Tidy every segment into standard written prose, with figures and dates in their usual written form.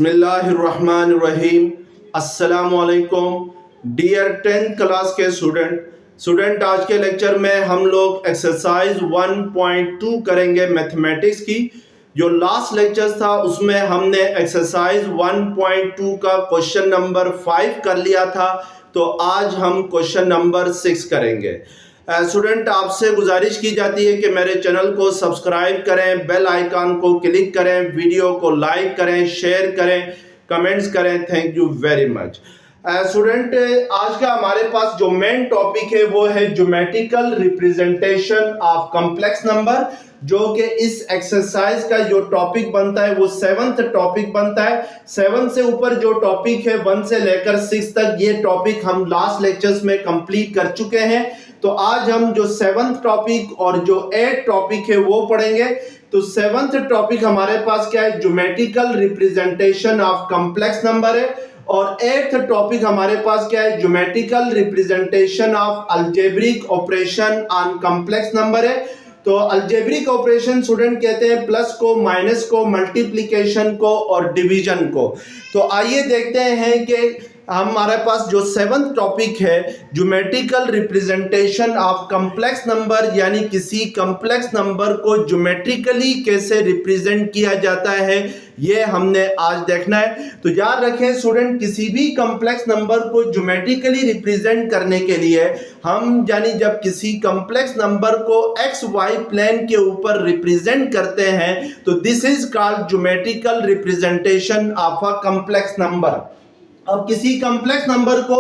बिस्मिल्लाहिर्रहमानिर्रहीम। अस्सलामुअलैकुम dear 10th class के स्टूडेंट आज के लेक्चर में हम लोग एक्सरसाइज 1.2 करेंगे मैथमेटिक्स की। जो लास्ट लेक्चर था उसमें हमने एक्सरसाइज 1.2 का क्वेश्चन नंबर 5 कर लिया था, तो आज हम क्वेश्चन नंबर 6 करेंगे। स्टूडेंट आपसे गुजारिश की जाती है कि मेरे चैनल को सब्सक्राइब करें, बेल आइकन को क्लिक करें, वीडियो को लाइक करें, शेयर करें, कमेंट्स करें। Thank you very much. Student आज का हमारे पास जो मेन टॉपिक है वो है geometrical representation of complex number, जो कि इस एक्सरसाइज का जो टॉपिक बनता है वो 7th टॉपिक बनता है। 7 से ऊपर जो टॉपिक है 1 से लेकर 6 तक, ये टॉपिक हम लास्ट लेक्चर्स में कंप्लीट कर चुके हैं। तो आज हम जो 7th टॉपिक और जो 8th टॉपिक है वो पढ़ेंगे। तो 7th टॉपिक हमारे पास क्या है, geometrical representation of complex number है, और 8th टॉपिक हमारे पास क्या है, geometrical representation of algebraic operation on complex number है। तो अलजेब्रिक ऑपरेशन स्टूडेंट कहते हैं प्लस को, माइनस को, मल्टीप्लिकेशन को और डिवीजन को। तो आइए देखते हैं कि हमारे पास जो 7th टॉपिक है geometrical representation of complex number, यानी किसी कॉम्प्लेक्स नंबर को ज्योमेट्रिकली कैसे रिप्रेजेंट किया जाता है, ये हमने आज देखना है। तो याद रखें स्टूडेंट, किसी भी कॉम्प्लेक्स नंबर को ज्योमेट्रिकली रिप्रेजेंट करने के लिए हम यानी जब किसी कॉम्प्लेक्स नंबर को एक्स वाई प्लेन के ऊपर रिप्रेजेंट करते हैं तो this is called geometrical representation of a complex number. अब किसी कॉम्प्लेक्स नंबर को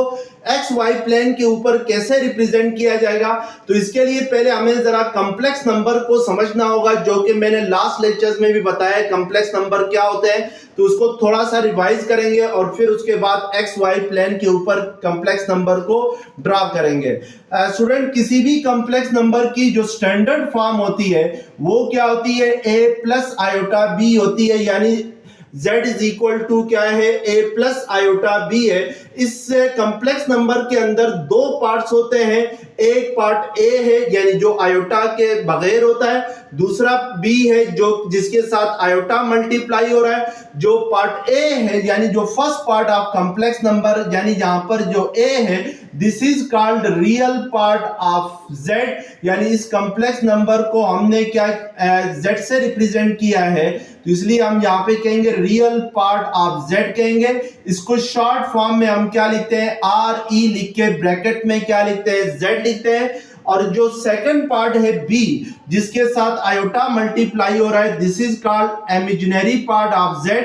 एक्स वाई प्लेन के ऊपर कैसे रिप्रेजेंट किया जाएगा, तो इसके लिए पहले हमें जरा कॉम्प्लेक्स नंबर को समझना होगा, जो कि मैंने लास्ट लेक्चर्स में भी बताया कॉम्प्लेक्स नंबर क्या होते हैं। तो उसको थोड़ा सा रिवाइज करेंगे और फिर उसके बाद एक्स वाई प्लेन के ऊपर कॉम्प्लेक्स नंबर को ड्रा करेंगे। स्टूडेंट किसी भी कॉम्प्लेक्स नंबर की जो स्टैंडर्ड फॉर्म होती है वो क्या होती है, a प्लस आयोटा b होती है, यानी z इज इक्वल टू क्या है, a प्लस आयोटा b है। इस कॉम्प्लेक्स नंबर के अंदर दो पार्ट्स होते हैं, एक पार्ट a है यानी जो आयोटा के बगैर होता है, दूसरा b है जो जिसके साथ आयोटा मल्टीप्लाई हो रहा है। जो पार्ट a है यानी जो first part of complex number, यानी यहाँ पर जो a है, this is called real part of z, यानी इस कॉम्प्लेक्स नंबर को हमने क्या z से रिप्रेजेंट किया है, तो इसलिए हम यहाँ पे कहेंगे रियल पार्ट ऑफ z कहेंगे। इसको शॉर्ट फॉर्म में हम क्या लिखते हैं, आर ई लिख के ब्रैकेट में क्या लिखते हैं, z लिखते हैं। और जो सेकंड पार्ट है b, जिसके साथ आयोटा मल्टीप्लाई हो रहा है, this is called imaginary part of z।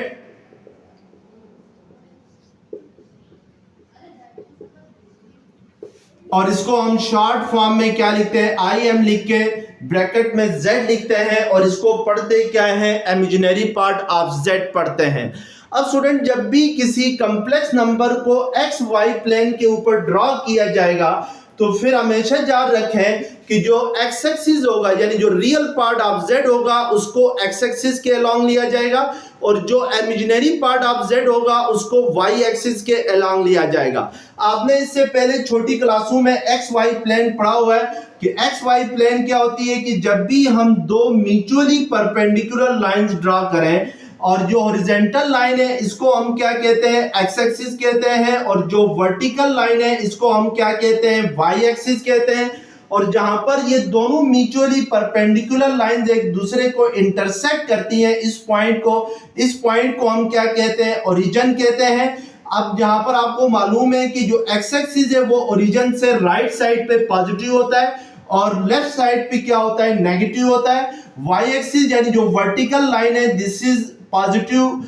और इसको हम शॉर्ट फॉर्म में क्या लिखते हैं, आई एम लिख के ब्रैकेट में z लिखते हैं, और इसको पढ़ते क्या है, इमेजिनरी पार्ट ऑफ z पढ़ते हैं। अब स्टूडेंट जब भी किसी कॉम्प्लेक्स नंबर को एक्स वाई प्लेन के ऊपर ड्रॉ किया जाएगा तो फिर हमेशा याद रखें कि जो एक्स एक्सिस होगा यानी जो रियल पार्ट ऑफ z होगा उसको एक्स एक्सिस के अलोंग लिया जाएगा, और जो इमेजिनरी पार्ट ऑफ z होगा उसको वाई एक्सिस के अलोंग लिया जाएगा। आपने इससे पहले छोटी क्लासों में एक्स वाई प्लेन पढ़ा हुआ है कि एक्स वाई प्लेन क्या होती है, कि जब भी हम दो म्यूचुअली परपेंडिकुलर लाइंस ड्रॉ करें और जो हॉरिजॉन्टल लाइन है इसको हम क्या कहते हैं, एक्स एक्सिस कहते हैं, और जो वर्टिकल लाइन है इसको हम क्या कहते हैं, वाई एक्सिस कहते हैं। और जहां पर ये दोनों म्यूचुअली परपेंडिकुलर लाइंस एक दूसरे को इंटरसेक्ट करती हैं, इस पॉइंट को हम क्या कहते हैं, ओरिजिन कहते हैं। अब यहाँ पर आपको मालूम है कि जो एक्स एक्सिस है वो ओरिजिन से राइट साइड पे पॉजिटिव होता है और लेफ्ट साइड पे क्या होता है, नेगेटिव होता है। वाई एक्सिस यानी जो वर्टिकल लाइन है, this is positive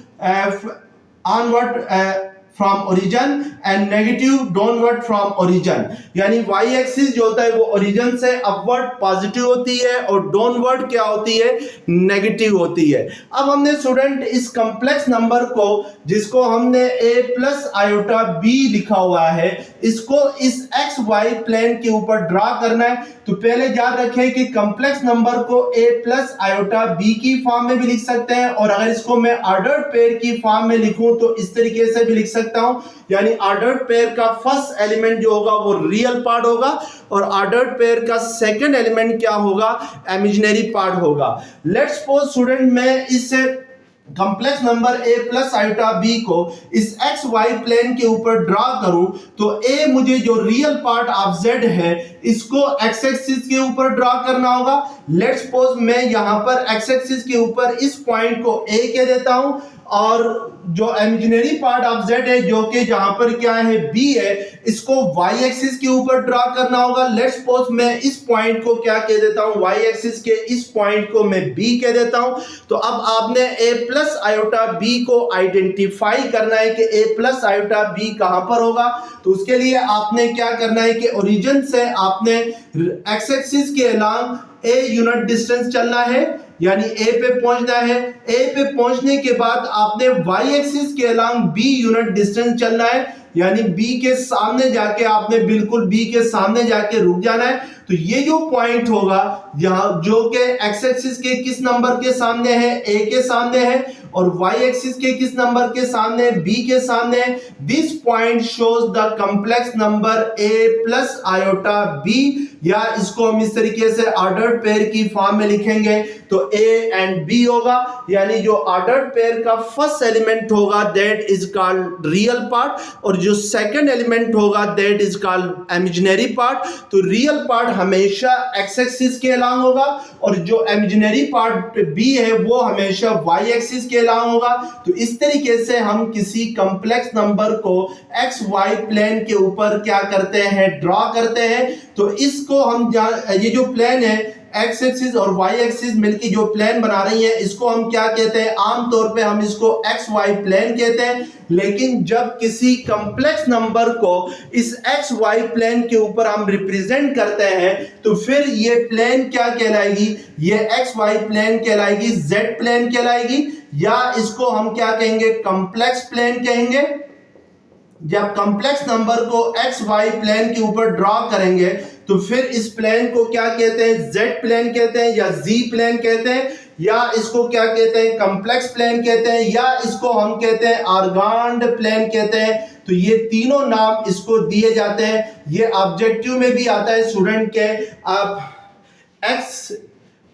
onward from origin and negative downward from origin, यानी वाई एक्सिस जो होता है वो ओरिजिन से अपवर्ड पॉजिटिव होती है और डाउनवर्ड क्या होती है, नेगेटिव होती है। अब हमने स्टूडेंट इस कॉम्प्लेक्स नंबर को, जिसको हमने a प्लस आयोटा b लिखा हुआ है, इसको इस एक्स वाई प्लेन के ऊपर ड्रा करना है। तो पहले याद रखें कि कॉम्प्लेक्स नंबर को a प्लस आयोटा b की फॉर्म में भी लिख सकते हैं, और अगर इसको मैं ऑर्डर्ड पेयर की फॉर्म में लिखूं तो इस तरीके से भी लिख सकता हूं, यानी ऑर्डर्ड पेयर का फर्स्ट एलिमेंट जो होगा वो रियल पार्ट होगा, और ऑर्डर्ड पेयर का सेकंड एलिमेंट क्या होगा, इमेजिनरी पार्ट होगा। लेट्स सपोज स्टूडेंट मैं इस complex number a plus iota b को इस एक्स वाई प्लेन के ऊपर ड्रा करूं तो a मुझे जो रियल पार्ट ऑफ z है इसको एक्स एक्सिस के ऊपर ड्रा करना होगा। लेट्स सपोज मैं यहां पर एक्स एक्सिस के ऊपर इस पॉइंट को a कह देता हूं और जो इमेजिनरी पार्ट ऑफ z है जो कि जहां पर क्या है b है इसको y एक्सिस के ऊपर ड्रा करना होगा। लेट्स सपोज मैं इस पॉइंट को क्या कह देता हूं, y एक्सिस के इस पॉइंट को मैं b कह देता हूं। तो अब आपने a प्लस आयोटा b को आइडेंटिफाई करना है कि a प्लस आयोटा b कहां पर होगा। तो उसके लिए आपने क्या करना है कि ओरिजिन से आपने एक्स एक्सिस के अलोंग a यूनिट डिस्टेंस चलना है, यानी a पे पहुंचना है। a पे पहुंचने के बाद आपने y एक्सिस के अलोंग b यूनिट डिस्टेंस चलना है, यानी b के सामने जाके आपने बिल्कुल b के सामने जाके रुक जाना है। तो ये जो पॉइंट होगा यहां जो कि x एक्सिस के किस नंबर के सामने है, a के सामने है, और y एक्सिस के किस नंबर के सामने है, b के सामने है। This point shows the complex number a plus iota b, या इसको हम इस तरीके से ऑर्डर्ड पेयर की फॉर्म में लिखेंगे तो a एंड b होगा, यानी जो ऑर्डर्ड पेयर का फर्स्ट एलिमेंट होगा that is called real part, और जो सेकंड एलिमेंट होगा that is called imaginary part. तो रियल पार्ट हमेशा एक्स एक्सिस के अलोंग होगा और जो इमेजिनरी पार्ट b है वो हमेशा y एक्सिस के अलोंग होगा। तो इस तरीके से हम किसी कॉम्प्लेक्स नंबर को एक्स वाई प्लेन के ऊपर क्या करते हैं, ड्रॉ करते हैं। तो इसको हम ये जो प्लेन है एक्स एक्सिस और वाई एक्सिस मिलकर जो प्लेन बना रही है इसको हम क्या कहते हैं, आमतौर पे हम इसको एक्स वाई प्लेन कहते हैं। लेकिन जब किसी कॉम्प्लेक्स नंबर को इस एक्स वाई प्लेन के ऊपर हम रिप्रेजेंट करते हैं तो फिर ये प्लेन क्या कहलाएगी, ये एक्स वाई प्लेन कहलाएगी, जेड प्लेन कहलाएगी, या इसको हम क्या कहेंगे, कॉम्प्लेक्स प्लेन कहेंगे। जब कॉम्प्लेक्स नंबर को एक्स वाई प्लेन के ऊपर ड्रॉ करेंगे तो फिर इस प्लेन को क्या कहते हैं, जेड प्लेन कहते हैं, या जी प्लेन कहते हैं, या इसको क्या कहते हैं, कॉम्प्लेक्स प्लेन कहते हैं, या इसको हम कहते हैं आर्गान्ड प्लेन कहते हैं। तो ये तीनों नाम इसको दिए जाते हैं। ये ऑब्जेक्टिव में भी आता है स्टूडेंट के, आप x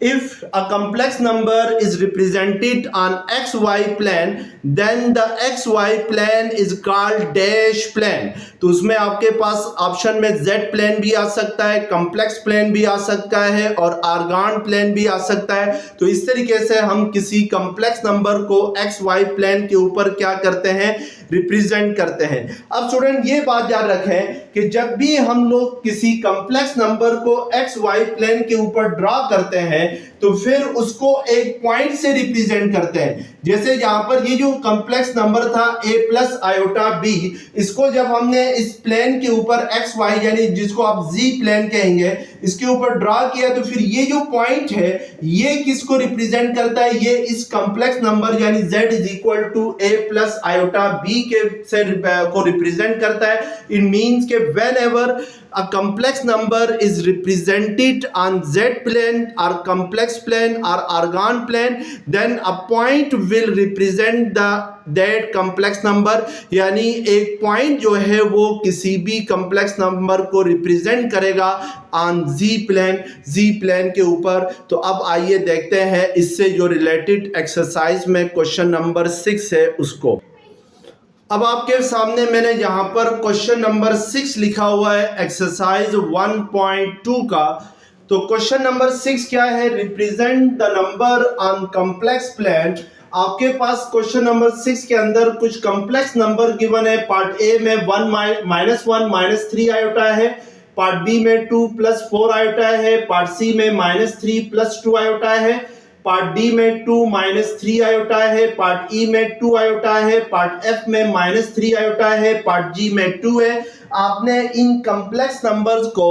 if a complex number is represented on xy plane then the xy plane is called dash plane। तो उसमें आपके पास ऑप्शन में z प्लेन भी आ सकता है, कॉम्प्लेक्स प्लेन भी आ सकता है और आर्गान प्लेन भी आ सकता है। तो इस तरीके से हम किसी कॉम्प्लेक्स नंबर को एक्स वाई प्लेन के ऊपर क्या करते हैं, रिप्रेजेंट करते हैं। अब स्टूडेंट ये बात याद रखें कि जब भी हम लोग किसी कॉम्प्लेक्स नंबर को एक्स वाई प्लेन के ऊपर ड्रॉ करते हैं तो फिर उसको एक पॉइंट से रिप्रेजेंट करते हैं। जैसे यहां पर ये जो कॉम्प्लेक्स नंबर था a प्लस आयोटा b, इसको जब हमने इस प्लेन के ऊपर एक्स वाई यानी जिसको आप z प्लेन कहेंगे इसके ऊपर ड्रॉ किया तो फिर ये जो पॉइंट है ये किसको रिप्रेजेंट करता है, ये इस कॉम्प्लेक्स नंबर यानी z is equal to a plus iota b के से को रिप्रेजेंट करता है। इट मींस के whenever a complex number is represented on z plane or complex plane or argon plane then a point will represent that complex number, यानी एक point जो है वो किसी भी कॉम्प्लेक्स नंबर को रिप्रेजेंट करेगा ऑन जी प्लेन के ऊपर। तो अब आइए देखते हैं इससे जो रिलेटेड एक्सरसाइज में क्वेश्चन नंबर 6 है उसको। अब आपके सामने मैंने यहाँ पर क्वेश्चन नंबर 6 लिखा हुआ है एक्सरसाइज 1.2 का। तो क्वेश्चन नंबर 6 क्या है, represent the number on complex plane. आपके पास क्वेश्चन नंबर 6 के अंदर कुछ कॉम्प्लेक्स नंबर गिवन है। पार्ट ए में 1 -3 आयोटा है, पार्ट बी में 2 + 4 आयोटा है, पार्ट सी में -3 + 2 आयोटा है, पार्ट डी में 2 - 3 आयोटा है, पार्ट ई में 2 आयोटा है, पार्ट एफ में -3 आयोटा है, पार्ट जी में 2 है। आपने इन कॉम्प्लेक्स नंबर्स को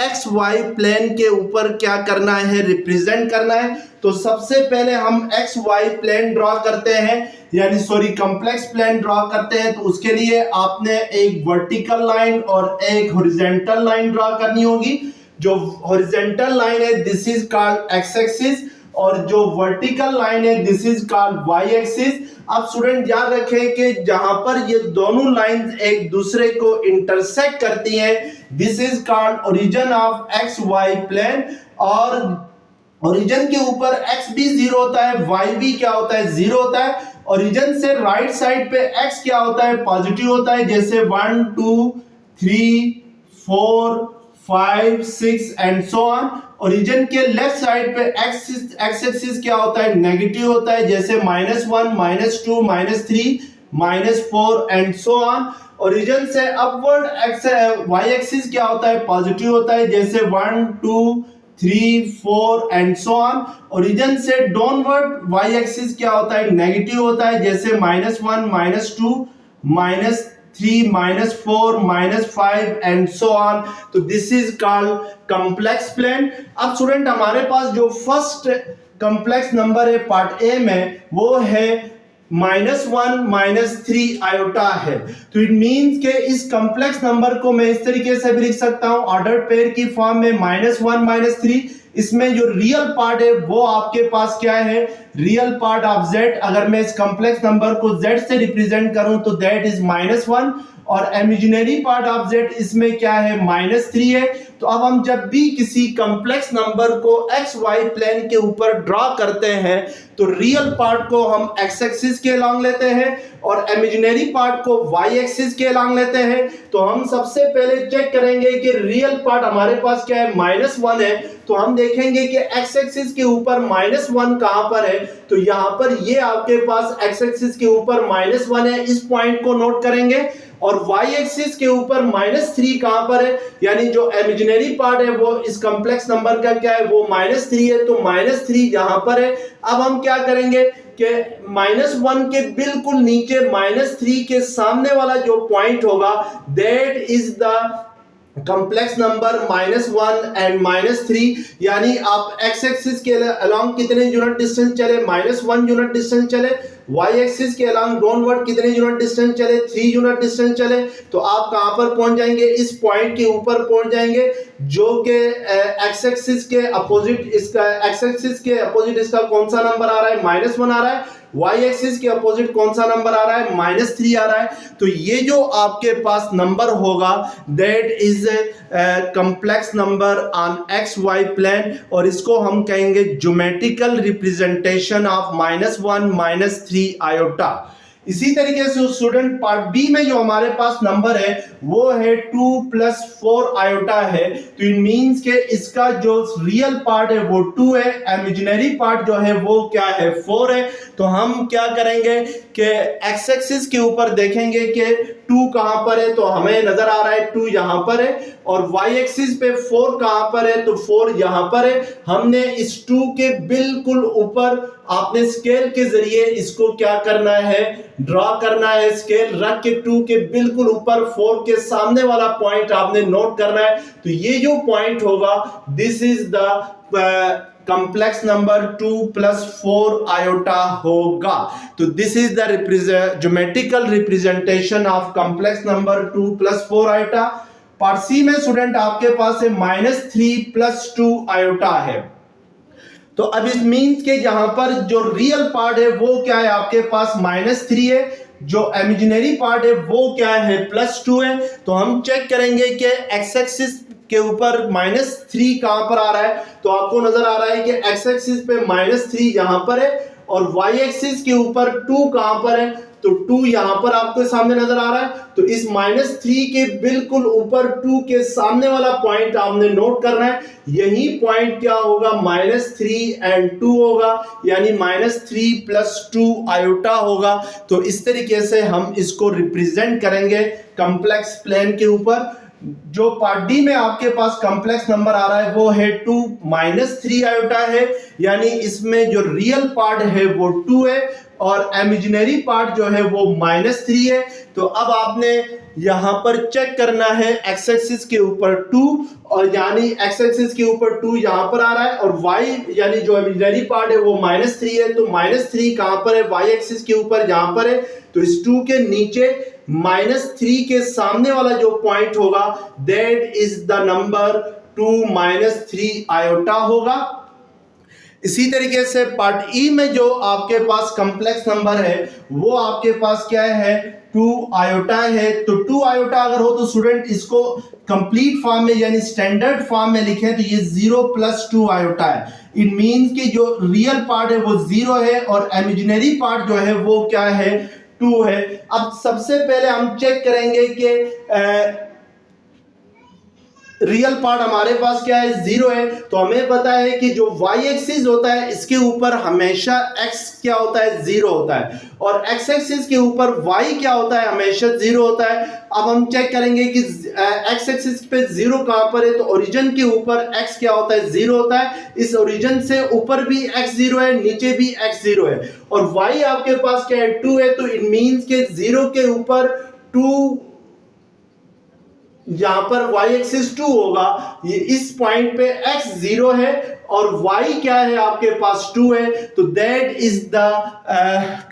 एक्स वाई प्लेन के ऊपर क्या करना है, रिप्रेजेंट करना है। तो सबसे पहले हम एक्स वाई प्लेन ड्रॉ करते हैं, यानी सॉरी कॉम्प्लेक्स प्लेन ड्रॉ करते हैं। तो उसके लिए आपने एक वर्टिकल लाइन और एक हॉरिजॉन्टल लाइन ड्रॉ करनी होगी। जो हॉरिजॉन्टल लाइन है this is called X axis और जो वर्टिकल लाइन है this is called Y axis. अब स्टूडेंट याद रखें कि जहां पर ये दोनों लाइंस एक दूसरे को इंटरसेक्ट करती हैं this is called origin of X Y plane. और ओरिजिन के ऊपर एक्स भी 0 होता है, वाई भी क्या होता है, 0 होता है। ओरिजिन से राइट साइड पे x क्या होता है, पॉजिटिव होता है, जैसे 1 2 3 4 5 6 एंड सो ऑन। ओरिजिन के लेफ्ट साइड पे x एक्सिस क्या होता है, नेगेटिव होता है, जैसे -1 -2 -3 -4 एंड सो ऑन। ओरिजिन से अपवर्ड y एक्सिस क्या होता है, पॉजिटिव होता है, जैसे 1 2 3 4 एंड सो ऑन। ओरिजिन से डाउनवर्ड y एक्सिस क्या होता है, नेगेटिव होता है, जैसे -1 -2 -3 -4 -5 एंड सो ऑन। तो this is called complex plane. अब स्टूडेंट हमारे पास जो फर्स्ट कॉम्प्लेक्स नंबर है पार्ट ए में, वो है -1 -3 आयोटा है। तो इट मींस के इस कॉम्प्लेक्स नंबर को मैं इस तरीके से भी लिख सकता हूं, ऑर्डर पेयर की फॉर्म में -1 -3। इसमें जो रियल पार्ट है वो आपके पास क्या है, रियल पार्ट ऑफ z। अगर मैं इस कॉम्प्लेक्स नंबर को z से रिप्रेजेंट करूं तो दैट इज -1, और इमेजिनरी पार्ट ऑफ z इसमें क्या है, -3 है। तो अब हम जब भी किसी कॉम्प्लेक्स नंबर को एक्स वाई प्लेन के ऊपर ड्रॉ करते हैं तो रियल पार्ट को हम एक्स एक्सिस के अलॉन्ग लेते हैं और इमेजिनरी पार्ट को वाई एक्सिस के अलॉन्ग लेते हैं। तो हम सबसे पहले चेक करेंगे कि रियल पार्ट हमारे पास क्या है, -1 है। तो हम देखेंगे कि एक्स एक्सिस के ऊपर -1 कहां पर है, तो यहां पर ये आपके पास एक्स एक्सिस के ऊपर -1 है, इस पॉइंट को नोट करेंगे। और y एक्सिस के ऊपर -3 कहां पर है, यानी जो इमेजिनरी पार्ट है वो इस कॉम्प्लेक्स नंबर का क्या है, वो -3 है, तो -3 यहां पर है। अब हम क्या करेंगे कि -1 के बिल्कुल नीचे -3 के सामने वाला जो पॉइंट होगा that is the complex number -1 and -3। यानी आप x एक्सिस के अलोंग कितने यूनिट डिस्टेंस चले, -1 यूनिट डिस्टेंस चले, y एक्सिस के अलोंग डाउनवर्ड कितने यूनिट डिस्टेंस चले, 3 यूनिट डिस्टेंस चले। तो आप कहां पर पहुंच जाएंगे, इस पॉइंट के ऊपर पहुंच जाएंगे, जो कि x एक्सिस के अपोजिट, इसका x एक्सिस के अपोजिट इसका कौन सा नंबर आ रहा है, -1 आ रहा है। y एक्सिस के अपोजिट कौन सा नंबर आ रहा है, -3 आ रहा है। तो ये जो आपके पास नंबर होगा that is complex number on X Y plane, और इसको हम कहेंगे ज्योमेट्रिकल रिप्रेजेंटेशन ऑफ -1 -3 आयोटा। इसी तरीके से स्टूडेंट पार्ट बी में जो हमारे पास नंबर है वो है 2 + 4 आयोटा है। तो इट मींस के इसका जो रियल पार्ट है वो 2 है, इमेजिनरी पार्ट जो है वो क्या है, 4 है। तो हम क्या करेंगे कि एक्स एक्सिस के ऊपर देखेंगे कि 2 कहां पर है, तो हमें नजर आ रहा है 2 यहां पर है, और वाई एक्सिस पे 4 कहां पर है, तो 4 यहां पर है। हमने इस 2 के बिल्कुल ऊपर आपने स्केल के जरिए इसको क्या करना है, ड्रॉ करना है। स्केल रख के 2 के बिल्कुल ऊपर 4 के सामने वाला पॉइंट आपने नोट करना है। तो ये जो पॉइंट होगा this is the complex number 2 + 4 iota होगा। तो this is the geometrical representation of complex number 2 + 4 iota. Part C में स्टूडेंट आपके पास है -3 + 2 आयोटा है। तो अब इस मीन्स के जहां पर जो रियल पार्ट है वो क्या है, आपके पास -3 है, जो इमेजिनरी पार्ट है वो क्या है, +2 है। तो हम चेक करेंगे कि एक्स एक्सिस के ऊपर -3 कहां पर आ रहा है, तो आपको नजर आ रहा है कि एक्स एक्सिस पे -3 यहां पर है, और वाई एक्सिस के ऊपर 2 कहां पर है, तो 2 यहां पर आपके सामने नजर आ रहा है। तो इस -3 के बिल्कुल ऊपर 2 के सामने वाला पॉइंट आपने नोट करना है। यही पॉइंट क्या होगा, -3 एंड 2 होगा, यानी -3 + 2 आयोटा होगा। तो इस तरीके से हम इसको रिप्रेजेंट करेंगे कॉम्प्लेक्स प्लेन के ऊपर। जो पार्ट डी में आपके पास कॉम्प्लेक्स नंबर आ रहा है वो है 2 - 3 आयोटा है, यानी इसमें जो रियल पार्ट है वो 2 है और इमेजिनरी पार्ट जो है वो -3 है। तो अब आपने यहां पर चेक करना है एक्स एक्सिस के ऊपर 2, और यानी एक्स एक्सिस के ऊपर 2 यहां पर आ रहा है, और वाई यानी जो इमेजिनरी पार्ट है वो -3 है। तो -3 कहां पर है, वाई एक्सिस के ऊपर यहां पर है। तो इस 2 के नीचे -3 के सामने वाला जो पॉइंट होगा that is the number 2 - 3 iota होगा। इसी तरीके से पार्ट ई में जो आपके पास कॉम्प्लेक्स नंबर है वो आपके पास क्या है, 2 आयोटा है। तो 2 आयोटा अगर हो तो स्टूडेंट इसको कंप्लीट फॉर्म में यानी स्टैंडर्ड फॉर्म में लिखें तो ये 0 + 2 आयोटा है। इट मींस कि जो रियल पार्ट है वो 0 है और इमेजिनरी पार्ट जो है वो क्या है, 2 है। अब सबसे पहले हम चेक करेंगे कि रियल पार्ट हमारे पास क्या है, 0 है। तो हमें पता है कि जो y एक्सिस होता है इसके ऊपर हमेशा x क्या होता है, 0 होता है, और x एक्सिस के ऊपर y क्या होता है, हमेशा 0 होता है। अब हम चेक करेंगे कि x एक्सिस पे 0 कहां पर है, तो ओरिजिन के ऊपर x क्या होता है, 0 होता है। इस ओरिजिन से ऊपर भी x 0 है, नीचे भी x 0 है, और y आपके पास क्या है, 2 है। तो इट मींस के 0 के ऊपर 2, यहां पर y एक्सिस 2 होगा, ये इस पॉइंट पे x 0 है और y क्या है आपके पास, 2 है। तो that is the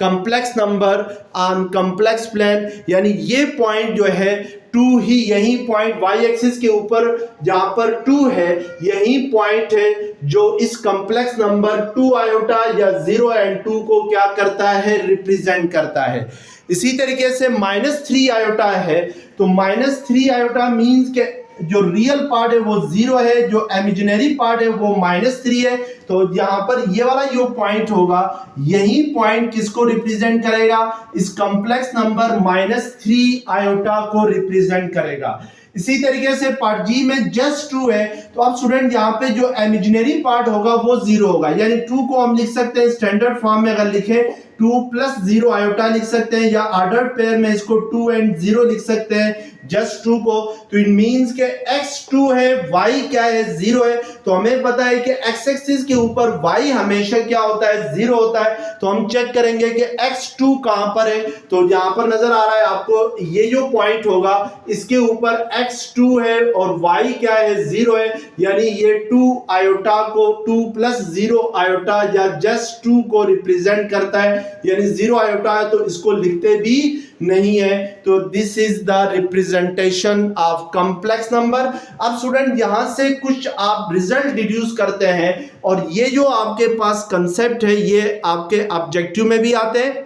complex number on complex plane, यानी ये पॉइंट जो है 2 ही, यही पॉइंट y एक्सिस के ऊपर जहां पर 2 है यही पॉइंट है जो इस कॉम्प्लेक्स नंबर 2 आयोटा या 0 एंड 2 को क्या करता है, रिप्रेजेंट करता है। इसी तरीके से -3 आयोटा है, तो -3 आयोटा मींस के जो रियल पार्ट है वो 0 है, जो इमेजिनरी पार्ट है वो -3 है। तो यहां पर ये वाला जो पॉइंट होगा यही पॉइंट किसको रिप्रेजेंट करेगा, इस कॉम्प्लेक्स नंबर -3 आयोटा को रिप्रेजेंट करेगा। इसी तरीके से पार्ट जी में जस्ट 2 है, तो अब स्टूडेंट यहाँ पे जो इमेजिनरी पार्ट होगा वो 0 होगा, यानी 2 को हम लिख सकते हैं स्टैंडर्ड फॉर्म में, अगर लिखे 2 + 0 आयोटा लिख सकते हैं, या ऑर्डर्ड पेयर में इसको 2 and 0 लिख सकते हैं जस्ट 2 को। तो इट मींस के x 2 है, y क्या है, 0 है। तो हमें पता है कि x एक्सिस के ऊपर y हमेशा क्या होता है, 0 होता है। तो हम चेक करेंगे कि x 2 कहां पर है, तो यहां पर नजर आ रहा है आपको, ये जो पॉइंट होगा इसके ऊपर x 2 है और y क्या है, 0 है, यानी ये 2 आयोटा को 2 + 0 आयोटा या जस्ट 2 को रिप्रेजेंट करता है, यानी 0 आयोटा है तो इसको लिखते भी नहीं है। तो this is the representation of complex number. अब स्टूडेंट यहां से कुछ आप रिजल्ट डिड्यूस करते हैं, और ये जो आपके पास कंसेप्ट है ये आपके ऑब्जेक्टिव में भी आते हैं।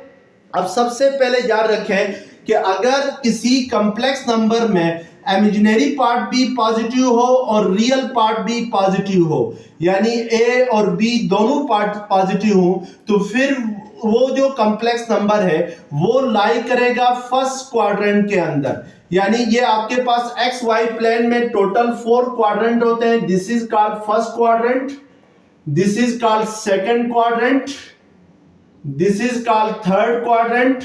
अब सबसे पहले याद रखें कि अगर किसी कॉम्प्लेक्स नंबर में इमेजिनरी पार्ट भी पॉजिटिव हो और रियल पार्ट भी पॉजिटिव हो, यानी a और b दोनों पार्ट पॉजिटिव हो, तो फिर वो जो कॉम्प्लेक्स नंबर है वो लाई करेगा फर्स्ट क्वाड्रेंट के अंदर। यानी ये आपके पास एक्स वाई प्लेन में टोटल 4 क्वाड्रेंट होते हैं। This is called first quadrant, this is called second quadrant, this is called third quadrant,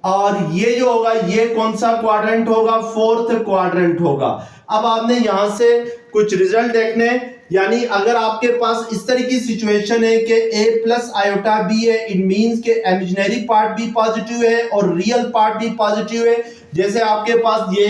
और ये जो होगा ये कौन सा क्वाड्रेंट होगा, फोर्थ क्वाड्रेंट होगा। अब आपने यहां से कुछ रिजल्ट देखने, यानी अगर आपके पास इस तरह की सिचुएशन है कि a + आयोटा b है, इट मींस के इमेजिनरी पार्ट भी पॉजिटिव है और रियल पार्ट भी पॉजिटिव है। जैसे आपके पास ये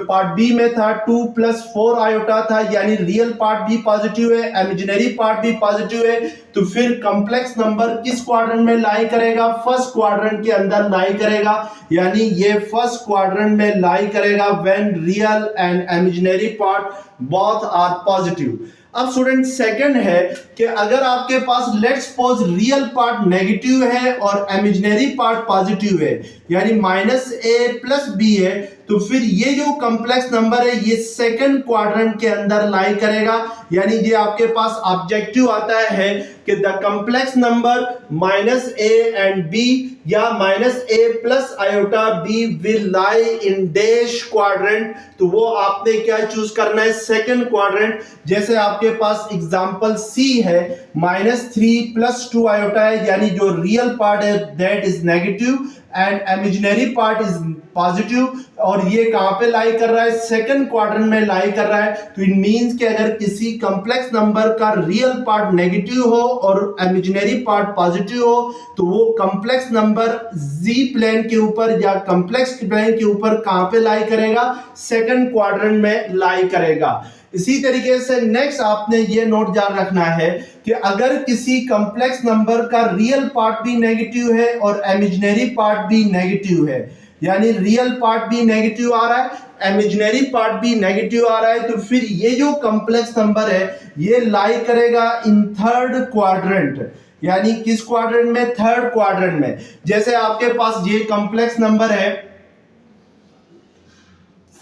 पार्ट बी में था 2 + 4 आयोटा था, यानी रियल पार्ट भी पॉजिटिव है, इमेजिनरी पार्ट भी पॉजिटिव है। तो फिर कॉम्प्लेक्स नंबर किस क्वाड्रेंट में लाई करेगा, फर्स्ट क्वाड्रेंट के अंदर लाई करेगा, यानी ये फर्स्ट क्वाड्रेंट में लाई करेगा when real and imaginary part both are positive. अब स्टूडेंट सेकंड है कि अगर आपके पास let's suppose real part negative है और इमेजिनरी पार्ट पॉजिटिव है, यानी -a + b है, तो फिर ये जो कॉम्प्लेक्स नंबर है ये सेकंड क्वाड्रेंट के अंदर लाई करेगा। यानी ये आपके पास ऑब्जेक्टिव आता है कि the complex number -a and b या -a + iota b will lie in dash quadrant. तो वो आपने क्या चूज करना है, सेकंड क्वाड्रेंट। जैसे आपके पास एग्जांपल सी है, -3 + 2 आयोटा है, यानी जो रियल पार्ट है that is negative and imaginary part is positive, और ये कहां पे लाई कर रहा है, सेकंड क्वाड्रेंट में लाई कर रहा है। तो इट मींस कि अगर किसी कॉम्प्लेक्स नंबर का रियल पार्ट नेगेटिव हो और इमेजिनरी पार्ट पॉजिटिव हो, तो वो कॉम्प्लेक्स नंबर जी प्लेन के ऊपर या कॉम्प्लेक्स प्लेन के ऊपर कहां पे लाई करेगा, सेकंड क्वाड्रेंट में लाई करेगा। इसी तरीके से नेक्स्ट आपने ये नोट याद रखना है कि अगर किसी कॉम्प्लेक्स नंबर का रियल पार्ट भी नेगेटिव है और इमेजिनरी पार्ट भी नेगेटिव है, यानी रियल पार्ट भी नेगेटिव आ रहा है, इमेजिनरी पार्ट भी नेगेटिव आ रहा है, तो फिर ये जो कॉम्प्लेक्स नंबर है ये लाई करेगा इन थर्ड क्वाड्रेंट। यानी किस क्वाड्रेंट में? थर्ड क्वाड्रेंट में। जैसे आपके पास ये कॉम्प्लेक्स नंबर है,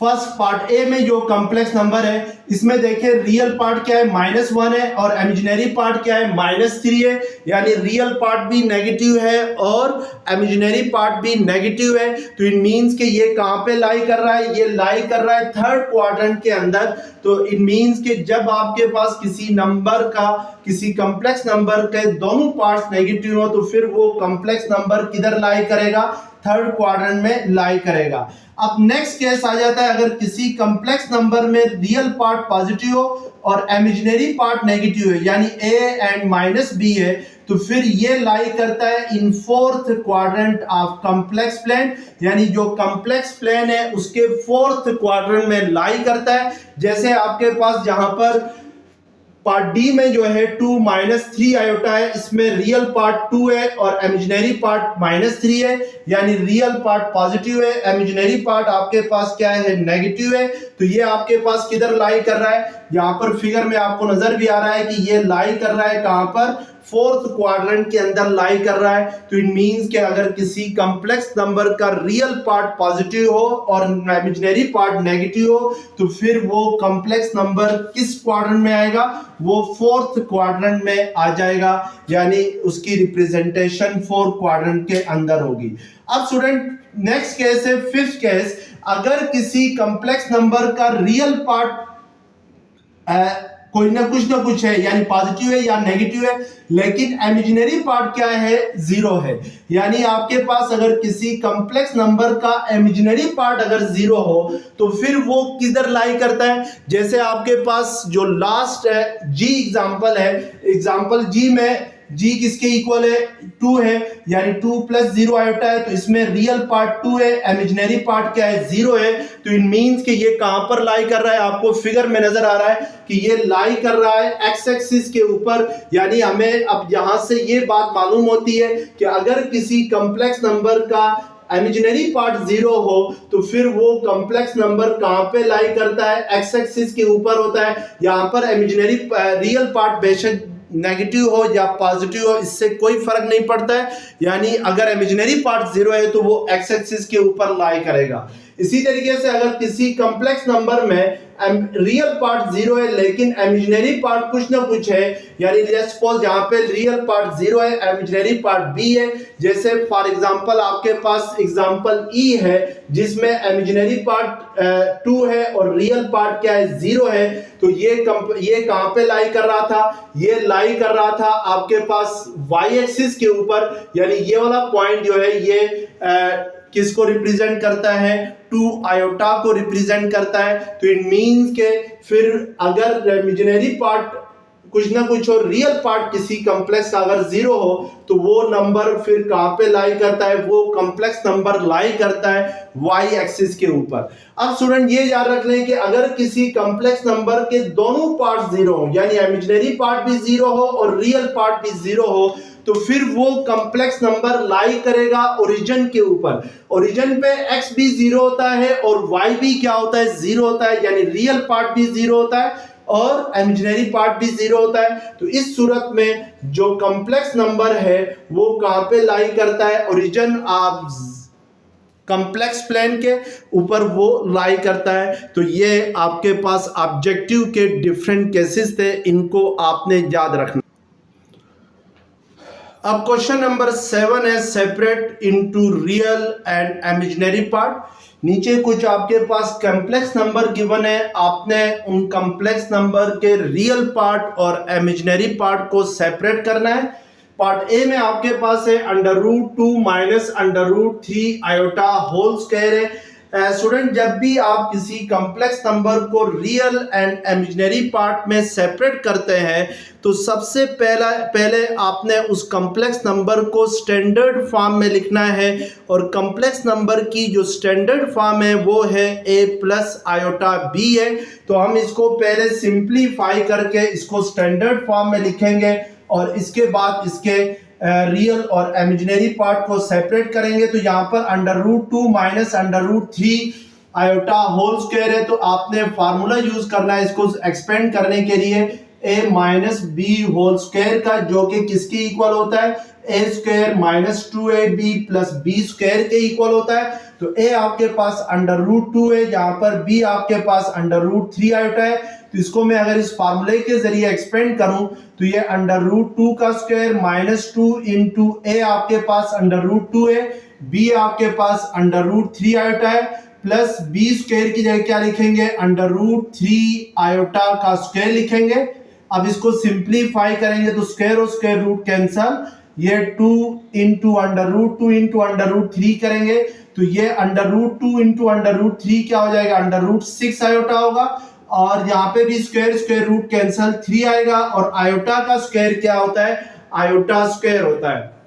फर्स्ट पार्ट ए में जो कॉम्प्लेक्स नंबर है इसमें देखिए रियल पार्ट क्या है? -1 है और इमेजिनरी पार्ट क्या है? -3 है। यानी रियल पार्ट भी नेगेटिव है और इमेजिनरी पार्ट भी नेगेटिव है। तो इट मींस कि ये कहां पे लाई कर रहा है? ये लाई कर रहा है थर्ड क्वाड्रेंट के अंदर। तो इट मींस कि जब आपके पास किसी नंबर का, किसी कॉम्प्लेक्स नंबर के दोनों पार्ट्स नेगेटिव हो तो फिर वो कॉम्प्लेक्स नंबर किधर लाई करेगा? थर्ड क्वाड्रेंट में लाई करेगा। अब नेक्स्ट केस आ जाता है, अगर किसी कॉम्प्लेक्स नंबर में रियल पार्ट पॉजिटिव हो और इमेजिनरी पार्ट नेगेटिव है, यानी a एंड -b है, तो फिर ये लाई करता है in fourth quadrant of complex plane. यानी जो कॉम्प्लेक्स प्लेन है उसके फोर्थ क्वाड्रेंट में लाई करता है। जैसे आपके पास जहां पर पार्ट डी में जो है 2 -3 आयोटा है, इसमें रियल पार्ट 2 है और इमेजिनरी पार्ट -3 है। यानी रियल पार्ट पॉजिटिव है, इमेजिनरी पार्ट आपके पास क्या है? नेगेटिव है। तो ये आपके पास किधर लाई कर रहा है? यहाँ पर फिगर में आपको नजर भी आ रहा है कि ये लाई कर रहा है कहां पर? फोर्थ क्वाड्रेंट के अंदर लाई कर रहा है। तो इट मींस कि अगर किसी कॉम्प्लेक्स नंबर का रियल पार्ट पॉजिटिव हो और इमेजिनरी पार्ट नेगेटिव हो तो फिर वो कॉम्प्लेक्स नंबर किस क्वाड्रेंट में आएगा? वो फोर्थ क्वाड्रेंट में आ जाएगा। यानी उसकी रिप्रेजेंटेशन फोर्थ क्वाड्रेंट के अंदर होगी। अब स्टूडेंट नेक्स्ट केस है फिफ्थ केस। अगर किसी कॉम्प्लेक्स नंबर का रियल पार्ट कोई ना कुछ है, यानी पॉजिटिव है या नेगेटिव है, लेकिन इमेजिनरी पार्ट क्या है? 0 है। यानी आपके पास अगर किसी कॉम्प्लेक्स नंबर का इमेजिनरी पार्ट अगर 0 हो तो फिर वो किधर लाई करता है? जैसे आपके पास जो लास्ट है जी एग्जांपल है, एग्जांपल जी में जी किसके इक्वल है? 2 है। यानी 2 + 0 आयोटा है, तो इसमें रियल पार्ट 2 है, इमेजिनरी पार्ट क्या है? 0 है। तो इट मींस कि ये कहां पर लाई कर रहा है? आपको फिगर में नजर आ रहा है कि ये लाई कर रहा है एक्स एक्सिस के ऊपर। यानी हमें अब यहां से ये बात मालूम होती है कि अगर किसी कॉम्प्लेक्स नंबर का इमेजिनरी पार्ट 0 हो तो फिर वो कॉम्प्लेक्स नंबर कहां पे लाई करता है? एक्स एक्सिस के ऊपर होता है। यहां पर इमेजिनरी रियल पार्ट बेशक नेगेटिव हो या पॉजिटिव हो, इससे कोई फर्क नहीं पड़ता है। यानी अगर इमेजिनरी पार्ट 0 है तो वो एक्स एक्सिस के ऊपर लाई करेगा। इसी तरीके से अगर किसी कॉम्प्लेक्स नंबर में रियल पार्ट 0 है लेकिन इमेजिनरी पार्ट कुछ ना कुछ है, यानी लेट्स सपोज यहाँ पे रियल पार्ट 0 है, इमेजिनरी पार्ट b है। जैसे फॉर एग्जांपल आपके पास एग्जांपल e है जिसमें इमेजिनरी पार्ट 2 है और रियल पार्ट क्या है? 0 है। तो ये कहां पे लाई कर रहा था? ये लाई कर रहा था आपके पास y एक्सिस के ऊपर। यानी ये वाला पॉइंट जो है ये किसको रिप्रेजेंट करता है? 2 आयोटा को रिप्रेजेंट करता है। तो इट मींस के फिर अगर इमेजिनरी पार्ट कुछ ना कुछ हो, रियल पार्ट किसी कॉम्प्लेक्स का अगर 0 हो तो वो नंबर फिर कहां पे लाई करता है? वो कॉम्प्लेक्स नंबर लाई करता है y एक्सिस के ऊपर। अब स्टूडेंट ये याद रख लें कि अगर किसी कॉम्प्लेक्स नंबर के दोनों पार्ट 0 हो, यानी इमेजिनरी पार्ट भी 0 हो और रियल पार्ट भी 0 हो, तो फिर वो कॉम्प्लेक्स नंबर लाई करेगा ओरिजिन के ऊपर। ओरिजिन पे x भी 0 होता है और y भी क्या होता है? 0 होता है। यानी रियल पार्ट भी 0 होता है और इमेजिनरी पार्ट भी 0 होता है। तो इस सूरत में जो कॉम्प्लेक्स नंबर है वो कहां पे लाई करता है? ओरिजिन ऑफ कॉम्प्लेक्स प्लेन के ऊपर वो लाई करता है। तो ये आपके पास ऑब्जेक्टिव के डिफरेंट केसेस थे, इनको आपने याद रखना। अब क्वेश्चन नंबर 7 है separate into real and imaginary part. नीचे कुछ आपके पास कॉम्प्लेक्स नंबर गिवन है, आपने उन कॉम्प्लेक्स नंबर के रियल पार्ट और इमेजिनरी पार्ट को सेपरेट करना है। पार्ट ए में आपके पास है √2 - √3 आयोटा होल स्क्वायर है। स्टूडेंट जब भी आप किसी कॉम्प्लेक्स नंबर को रियल एंड इमेजिनरी पार्ट में सेपरेट करते हैं तो सबसे पहले आपने उस कॉम्प्लेक्स नंबर को स्टैंडर्ड फॉर्म में लिखना है। और कॉम्प्लेक्स नंबर की जो स्टैंडर्ड फॉर्म है वो है a + आयोटा b है। तो हम इसको पहले सिंप्लीफाई करके इसको स्टैंडर्ड फॉर्म में लिखेंगे और इसके बाद इसके रियल और इमेजिनरी पार्ट को सेपरेट करेंगे तो यहाँ पर √2 माइनस √3 आयोटा होल स्क्वायर है, तो आपने फार्मूला यूज करना है इसको एक्सपेंड करने के लिए a minus B whole square का, जो कि किसके इक्वल होता है a square minus 2ab plus B square के इक्वल होता है। तो a आपके पास √2 है, जहां पर b आपके पास √3 आयोटा है। तो इसको मैं अगर इस फार्मूले के जरिए एक्सपेंड करूं तो ये √2 का स्क्वायर माइनस 2 इंटू a आपके पास √2 है, b आपके पास √3 आयोटा है, प्लस बी स्क्वायर की जगह क्या लिखेंगे √3 आयोटा का स्क्वायर लिखेंगे। अब इसको सिंप्लीफाई करेंगे तो स्क्वायर और स्क्वायर रूट कैंसल, ये 2 इंटू √2 इंटू √3 करेंगे तो ये √2 इंटू √3 क्या हो जाएगा √6 आयोटा होगा, और यहाँ पे भी स्क्वायर स्क्वायर रूट कैंसल 3 आएगा, और आयोटा का स्क्वायर क्या होता है आयोटा स्क्वायर होता है।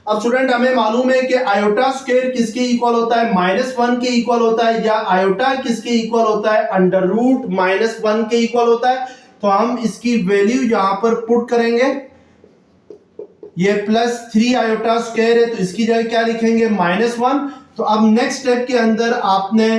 अब स्टूडेंट हमें मालूम है कि आयोटा स्क्वायर किसके इक्वल होता है -1 के इक्वल होता है, या आयोटा किसके इक्वल होता है √-1 के इक्वल होता है। तो हम इसकी वैल्यू यहां पर पुट करेंगे, ये +3 आयोटा स्क्वायर है तो इसकी जगह क्या लिखेंगे -1। तो अब नेक्स्ट स्टेप के अंदर आपने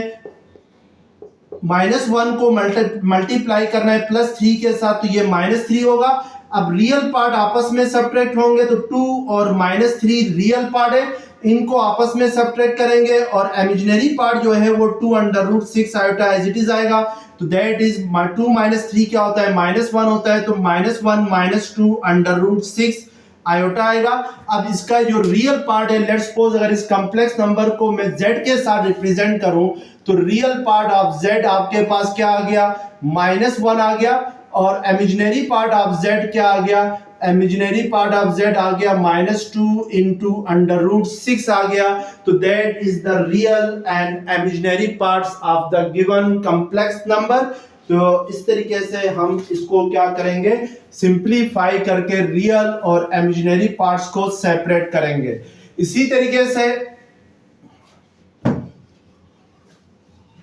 -1 को मल्टीप्लाई करना है +3 के साथ, तो ये -3 होगा। अब रियल पार्ट आपस में सब्ट्रैक्ट होंगे तो 2 और -3 रियल पार्ट है, इनको आपस में सब्ट्रैक्ट करेंगे, और इमेजिनरी पार्ट जो है वो 2 √6 आयोटा एज इट इज आएगा। तो दैट इज 2 - 3 क्या होता है -1 होता है, तो -1 - 2 √6 आयोटा आएगा। अब इसका जो रियल पार्ट है, लेट्स सपोज अगर इस कॉम्प्लेक्स नंबर को मैं z के साथ रिप्रेजेंट करूं तो रियल पार्ट ऑफ z आपके पास क्या आ गया -1 आ गया, और इमेजिनरी पार्ट ऑफ z क्या आ गया इमेजिनरी पार्ट ऑफ z आ गया -2 इंटू √6 आ गया। तो that is the real and imaginary parts of the given complex number. तो इस तरीके से हम इसको क्या करेंगे सिंप्लीफाई करके रियल और इमेजिनरी पार्ट्स को सेपरेट करेंगे। इसी तरीके से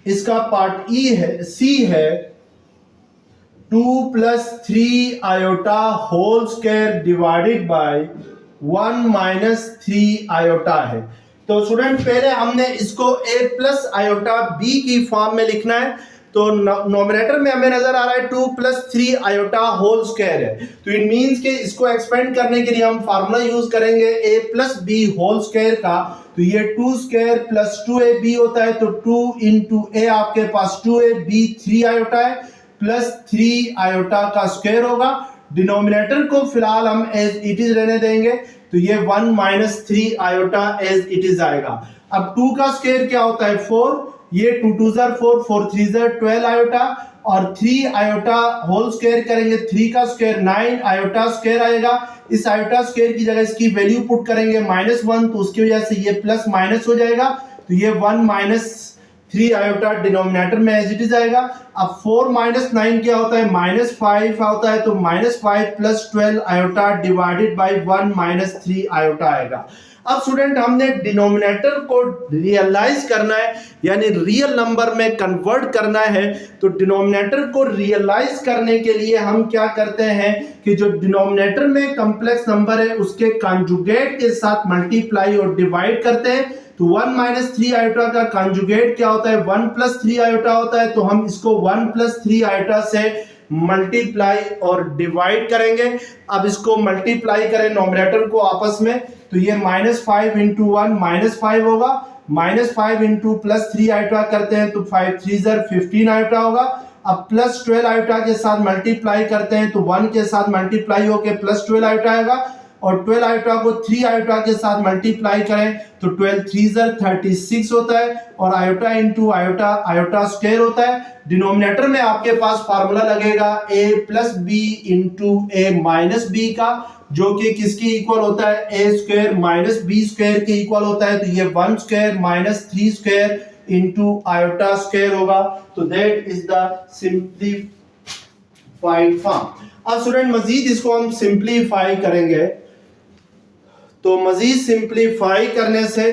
इसका पार्ट ई है सी है 2 + 3 iota whole square divided by 1 - 3 iota है। तो स्टूडेंट पहले हमने इसको a + आयोटा b की फॉर्म में लिखना है। तो नोमिनेटर में हमें नजर आ रहा है 2 + 3 आयोटा होल स्क्वायर है, तो इट मींस कि इसको एक्सपेंड करने के लिए हम फार्मूला यूज करेंगे a + b होल स्क्वायर का। तो ये 2 स्क्वायर + 2ab होता है, तो 2 इंटू a आपके पास 2ab 3 आयोटा है, प्लस 3 आयोटा का स्क्वायर होगा। डिनोमिनेटर को फिलहाल हम एज इट इज रहने देंगे, तो ये 1 - 3 आयोटा एज इट इज आएगा। अब 2 का स्क्वायर क्या होता है 4, ये 2 2 4 4 3 12 आयोटा, और 3 आयोटा होल स्क्वायर करेंगे 3 का स्क्वायर 9 आयोटा स्क्वायर आएगा। इस आयोटा स्क्वायर की जगह इसकी वैल्यू पुट करेंगे -1, तो उसकी वजह से ये प्लस माइनस हो जाएगा, तो ये 1 - 3 आयोटा डिनोमिनेटर में एज इट इज आएगा। अब 4 - 9 क्या होता है -5 होता है, तो -5 + 12 आयोटा डिवाइडेड बाय 1 - 3 आयोटा आएगा। अब स्टूडेंट हमने डिनोमिनेटर को रियलाइज करना है, यानी रियल नंबर में कन्वर्ट करना है। तो डिनोमिनेटर को रियलाइज करने के लिए हम क्या करते हैं कि जो डिनोमिनेटर में कॉम्प्लेक्स नंबर है उसके कॉन्जुगेट के साथ मल्टीप्लाई और डिवाइड करते हैं। तो 1 - 3 आयोटा का कॉन्जुगेट क्या होता है 1 + 3 आयोटा होता है, तो हम इसको 1 + 3 आयोटा से मल्टीप्लाई और डिवाइड करेंगे। अब इसको मल्टीप्लाई करें नोमिनेटर को आपस में, तो ये -5 इंटू 1 -5 होगा, -5 इंटू +3 आयोटा करते हैं तो 5 3 15 आयोटा होगा। अब +12 आयोटा के साथ मल्टीप्लाई करते हैं तो 1 के साथ मल्टीप्लाई होकर +12 आयोटा आएगा, और 12 आयोटा को 3 आयोटा के साथ मल्टीप्लाई करें तो 12 3 36 होता है, और iota into iota iota square होता है। डिनोमिनेटर में आपके पास फार्मूला लगेगा a + b into a - b का, जो कि किसके इक्वल होता है a स्क्वायर - b स्क्वायर के इक्वल होता है। तो ये 1 square - 3 square into iota square होगा। तो that is the simplified form. अब स्टूडेंट मजीद इसको हम सिंप्लीफाई करेंगे, तो मजीद सिंप्लीफाई करने से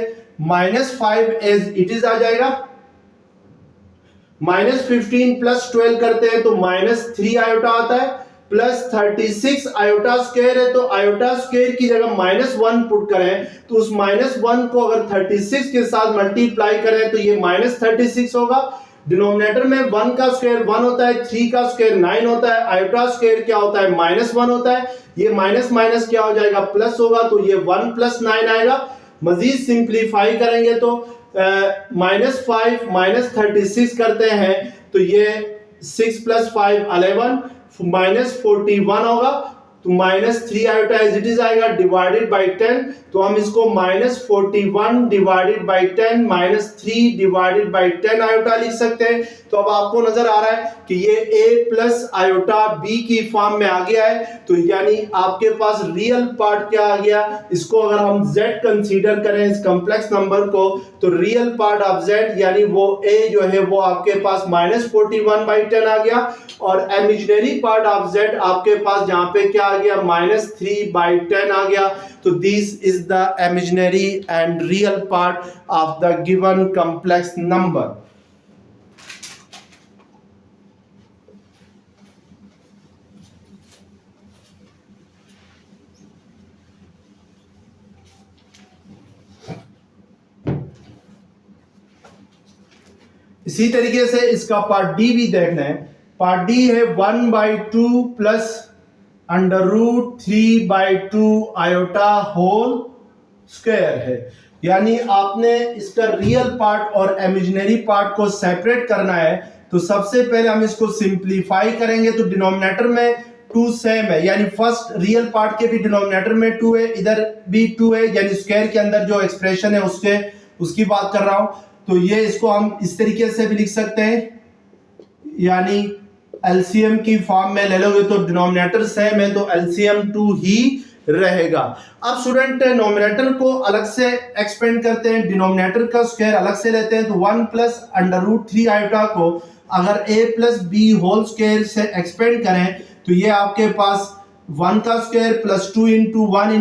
-5 एज इट इज आ जाएगा, -15 + 12 करते हैं तो -3 आयोटा आता है, +36 आयोटा स्क्वायर है, तो आयोटा स्क्वायर की जगह -1 पुट करें तो उस -1 को अगर 36 के साथ मल्टीप्लाई करें तो ये -36 होगा। डिनोमिनेटर में 1 का स्क्वायर 1 होता है, 3 का स्क्वायर 9 होता है, आयोटा स्क्वायर क्या होता है -1 होता है, ये माइनस माइनस क्या हो जाएगा प्लस होगा, तो ये 1 + 9 आएगा। मजीद सिंप्लीफाई करेंगे तो -5 -36 करते हैं तो ये 6 + 5 11 -41 होगा, तो -3 आयोटा एज इट इज आएगा डिवाइडेड बाय 10, तो हम इसको -41 divided by 10 -3 divided by 10 iota लिख सकते हैं। तो अब आपको नजर आ रहा है कि ये a प्लस आयोटा b की फॉर्म में आ गया है, तो यानी आपके पास रियल पार्ट क्या आ गया, इसको अगर हम z कंसीडर करें इस कॉम्प्लेक्स नंबर को, तो रियल पार्ट ऑफ z यानी वो a जो है वो आपके पास -41/10 आ गया, और इमेजिनरी पार्ट ऑफ z आपके पास जहां पे क्या आ गया -3/10 आ गया। तो this is the imaginary and real part of the given complex number. इसी तरीके से इसका पार्ट डी भी देखना है। पार्ट डी है 1/2 प्लस √3/2 आयोटा होल स्क्वायर है, यानी आपने इसका रियल पार्ट और इमेजिनरी पार्ट को सेपरेट करना है। तो सबसे पहले हम इसको सिंप्लीफाई करेंगे, तो डिनोमिनेटर में 2 सेम है, यानी फर्स्ट रियल पार्ट के भी डिनोमिनेटर में 2 है, इधर भी 2 है, यानी स्क्वायर के अंदर जो एक्सप्रेशन है उसकी बात कर रहा हूं। तो ये इसको हम इस तरीके से भी लिख सकते हैं, यानी एलसीएम की फॉर्म में ले लोगे तो डिनोमिनेटर सेम है तो एलसीएम 2 ही रहेगा। अब स्टूडेंट नोमिनेटर को अलग से एक्सपेंड करते हैं, डिनोमिनेटर का स्क्वायर अलग से लेते हैं, तो 1 + √3 आयोटा को अगर a + b होल स्क्वायर से एक्सपेंड करें तो ये आपके पास 1 का स्क्वायर +2 × 1 ×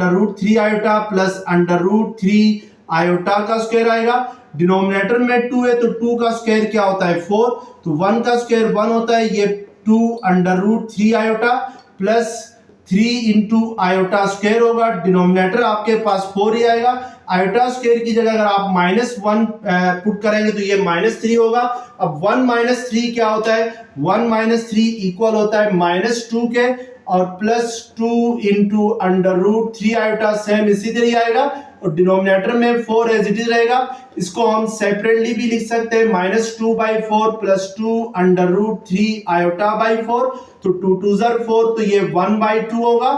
√3 आयोटा प्लस √3 आयोटा का स्क्वायर आएगा। डिनोमिनेटर में 2 है तो 2 का स्क्वायर क्या होता है 4, तो 1 का स्क्वायर 1 होता है, ये 2 √3 आयोटा प्लस 3 × आयोटा स्क्वायर होगा। डिनोमिनेटर आपके पास 4 ही आएगा, आयोटा स्क्वायर की जगह अगर आप -1 पुट करेंगे तो ये -3 होगा। अब 1 - 3 क्या होता है, 1 - 3 इक्वल होता है -2 के, और +2 × √3 आयोटा सेम इसी तरह आएगा, और डिनोमिनेटर में 4 एज इट इज रहेगा। इसको हम सेपरेटली भी लिख सकते हैं, -2/4 +2 × √3 आयोटा बाई 4, तो 2 2 4 तो ये 1/2 होगा,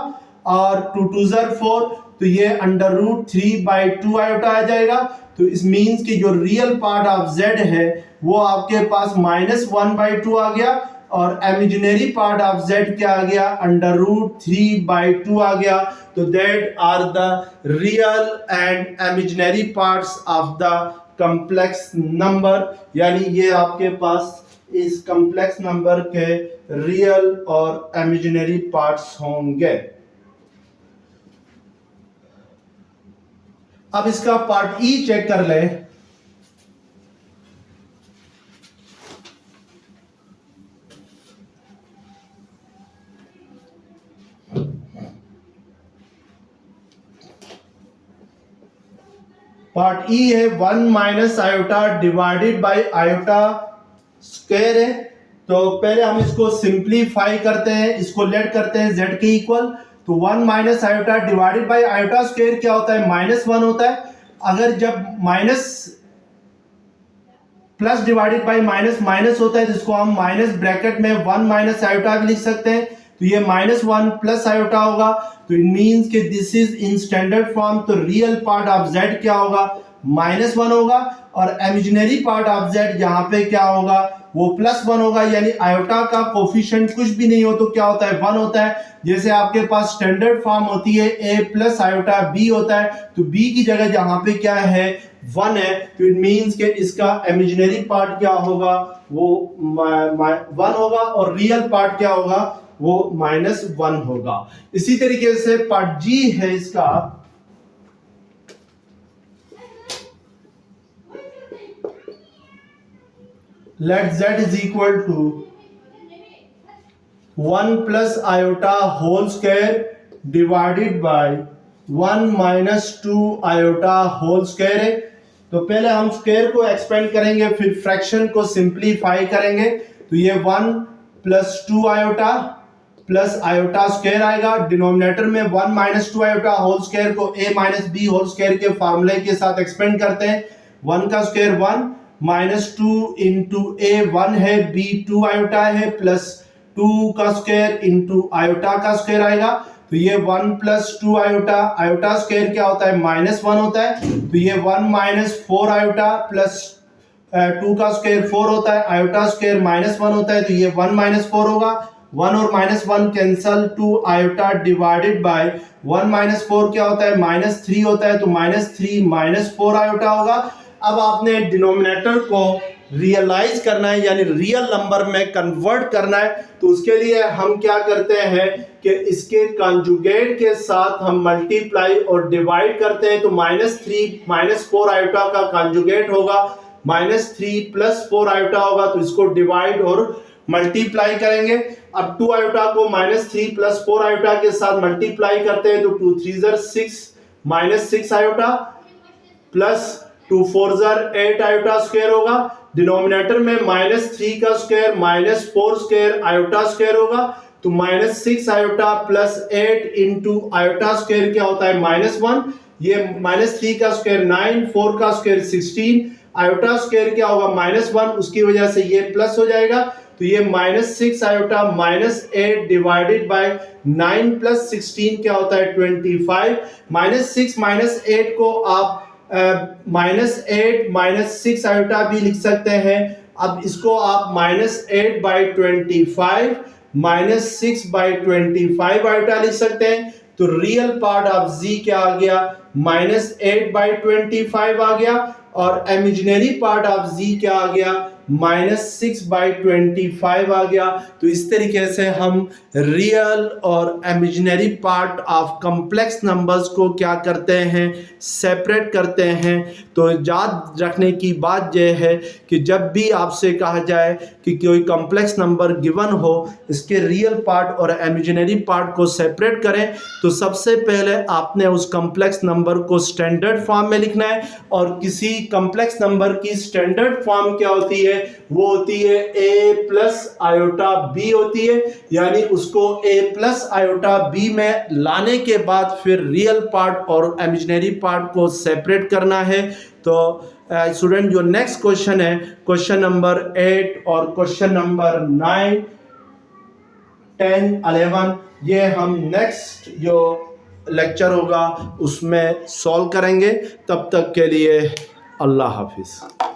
और 2 2 4 तो ये √3/2 आयोटा आ जाएगा। तो इस मीन्स कि जो रियल पार्ट ऑफ z है वो आपके पास -1/2 आ गया, और इमेजिनरी पार्ट ऑफ z क्या आ गया √3/2 आ गया। तो that are the real and imaginary parts of the complex number, यानी ये आपके पास इस कॉम्प्लेक्स नंबर के रियल और इमेजिनरी पार्ट्स होंगे। अब इसका पार्ट ई चेक कर ले। पार्ट ई है 1 - iota divided by iota square है। तो पहले हम इसको सिंप्लीफाई करते हैं, इसको लेट करते हैं z के इक्वल, तो 1 - iota divided by iota square क्या होता है -1 होता है। अगर जब minus plus divided by minus minus होता है तो इसको हम माइनस ब्रैकेट में 1 - आयोटा भी लिख सकते हैं, तो ये -1 प्लस आयोटा होगा। तो इट मींस कि this is in standard form, तो रियल पार्ट ऑफ z क्या होगा -1 होगा, और इमेजिनरी पार्ट ऑफ z यहाँ पे क्या होगा वो +1 होगा, यानी आयोटा का कोफिशिएंट कुछ भी नहीं हो तो क्या होता है 1 होता है। जैसे आपके पास स्टैंडर्ड फॉर्म होती है a + आयोटा b होता है, तो b की जगह जहां पे क्या है 1 है, तो इट मींस कि इसका इमेजिनरी पार्ट क्या होगा वो 1 होगा, और रियल पार्ट क्या होगा वो -1 होगा। इसी तरीके से पार्ट जी है इसका, let z is equal to 1 plus iota whole square divided by 1 minus 2 iota whole square है। तो पहले हम स्क्वायर को एक्सपेंड करेंगे, फिर फ्रैक्शन को सिंप्लीफाई करेंगे। तो ये 1 plus 2 iota plus iota square आएगा। डिनोमिनेटर में 1 माइनस 2 आयोटा होल स्क्वायर को a minus B whole square के फार्मूले के साथ एक्सपेंड करते हैं। 1 का स्क्वायर 1 माइनस 2 इंटू a 1 है, b 2 आयोटा है, प्लस 2 का स्क्वायर इंटू आयोटा का स्क्वायर आएगा। तो ये 1 प्लस 2 आयोटा, आयोटा स्क्वायर क्या होता है माइनस 1 होता है। तो ये 1 माइनस 4 आयोटा प्लस 2 का स्क्वायर 4 होता है, आयोटा स्क्वायर माइनस 1 होता है। तो ये 1 माइनस 4 होगा, 1 और minus 1 cancel, 2 iota divided by 1 minus 4 क्या होता है माइनस 3 होता है। तो माइनस 3 माइनस 4 आयोटा होगा। अब आपने डिनोमिनेटर को रियलाइज करना है, यानी रियल नंबर में कन्वर्ट करना है। तो उसके लिए हम क्या करते हैं कि इसके कंजुगेट के साथ हम मल्टीप्लाई और डिवाइड करते हैं। तो माइनस 3 माइनस 4 आयोटा का कंजुगेट होगा माइनस 3 प्लस 4 आयोटा होगा। तो इसको डिवाइड और मल्टीप्लाई करेंगे। अब 2 आयोटा को माइनस 3 प्लस 4 आयोटा के साथ मल्टीप्लाई करते हैं। तो 2 3 6 minus 6 iota plus 2 4 8 iota square होगा। डिनोमिनेटर में माइनस 3 का square minus 4 square iota square होगा। तो minus 6 iota plus 8 into iota square क्या होता है माइनस 1। ये माइनस 3 का स्क्वायर 9, 4 का स्क्वायर 16, आयोटा स्क्वायर क्या होगा माइनस 1, उसकी वजह से ये प्लस हो जाएगा। तो ये minus 6 iota minus 8 divided by 9 plus 16 क्या होता है 25। माइनस 6 माइनस 8 को आप माइनस 8 माइनस 6 आयोटा भी लिख सकते हैं। अब इसको आप minus 8 by 25 minus 6 by 25 iota लिख सकते हैं। तो रियल पार्ट ऑफ z क्या आ गया माइनस 8 बाई 25 आ गया, और इमेजिनरी पार्ट ऑफ z क्या आ गया माइनस 6 बाई 25 आ गया। तो इस तरीके से हम रियल और imaginary part of complex numbers को क्या करते हैं सेपरेट करते हैं। तो याद रखने की बात यह है कि जब भी आपसे कहा जाए कि कोई कॉम्प्लेक्स नंबर गिवन हो, इसके रियल पार्ट और इमेजिनरी पार्ट को सेपरेट करें, तो सबसे पहले आपने उस कॉम्प्लेक्स नंबर को स्टैंडर्ड फॉर्म में लिखना है। और किसी कॉम्प्लेक्स नंबर की स्टैंडर्ड फॉर्म क्या होती है, वो होती है a प्लस आयोटा b होती है। यानी उसको a प्लस आयोटा b में लाने के बाद फिर रियल पार्ट और इमेजिनरी पार्ट को सेपरेट करना है। तो स्टूडेंट जो नेक्स्ट क्वेश्चन है क्वेश्चन नंबर 8 और क्वेश्चन नंबर 9 10 11 ये हम नेक्स्ट जो लेक्चर होगा उसमें सॉल्व करेंगे। तब तक के लिए अल्लाह हाफिज़।